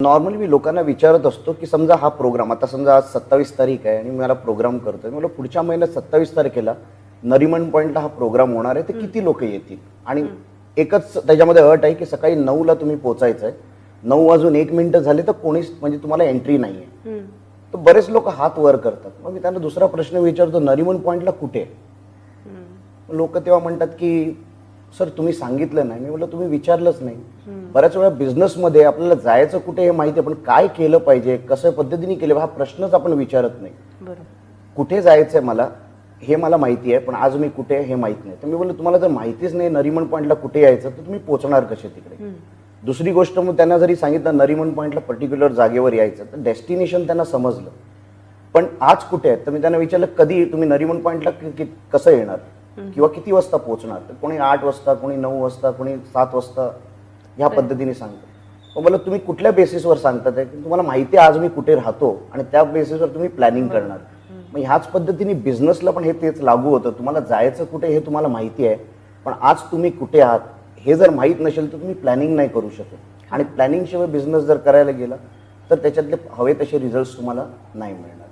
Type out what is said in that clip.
Normally मी लोकांना विचारत असतो की समजा हा प्रोग्राम आता समजा आज 27 तारीख आहे आणि मला प्रोग्राम करतोय, मला पुढच्या महिन्यात 27 तारखेला नरिमन पॉईंटला हा प्रोग्राम होणार आहे, तर किती लोक येतील. आणि एकच त्याच्यामध्ये अट आहे की सकाळी 9ला तुम्ही पोहोचायचं आहे. 9 वाजून 1 मिनिट झाले तर कोणीच म्हणजे तुम्हाला एंट्री नाही आहे. तर बरेच लोक हात वर करतात. मग मी त्यांना दुसरा प्रश्न विचारतो, नरिमन पॉईंटला कुठे आहे? लोक तेव्हा म्हणतात की सर तुम्ही सांगितलं नाही. मी म्हटलं तुम्ही विचारलंच नाही. बऱ्याच वेळा बिझनेसमध्ये आपल्याला जायचं कुठे हे माहिती आहे, पण काय केलं पाहिजे, कसं पद्धतीने केलं हा प्रश्नच आपण विचारत नाही. कुठे जायचंय मला हे मला माहिती आहे, पण आज मी कुठे हे माहित नाही. तर मी बोललो तुम्हाला जर माहितीच नाही नरिमन पॉईंटला कुठे यायचं तर तुम्ही पोहोचणार कसे तिकडे. दुसरी गोष्ट, मग त्यांना जरी सांगितलं नरिमन पॉईंटला पर्टिक्युलर जागेवर यायचं तर डेस्टिनेशन त्यांना समजलं, पण आज कुठे आहे. तर मी त्यांना विचारलं कधी तुम्ही नरिमन पॉईंटला कसं येणार किंवा किती वाजता पोहोचणार. तर कोणी 8 वाजता, कोणी 9 वाजता, कोणी 7 वाजता ह्या पद्धतीने सांगतो. मग मला तुम्ही कुठल्या बेसिसवर सांगतात की तुम्हाला माहिती आहे आज मी कुठे राहतो आणि त्या बेसिसवर तुम्ही प्लॅनिंग करणार. मग ह्याच पद्धतीने बिझनेसला पण हे तेच लागू होतं. तुम्हाला जायचं कुठे हे तुम्हाला माहिती आहे, पण आज तुम्ही कुठे आहात हे जर माहीत नसेल तर तुम्ही प्लॅनिंग नाही करू शकत. आणि प्लॅनिंग शिवाय बिझनेस जर करायला गेला तर त्याच्यातले हवे तसे रिझल्ट तुम्हाला नाही मिळणार.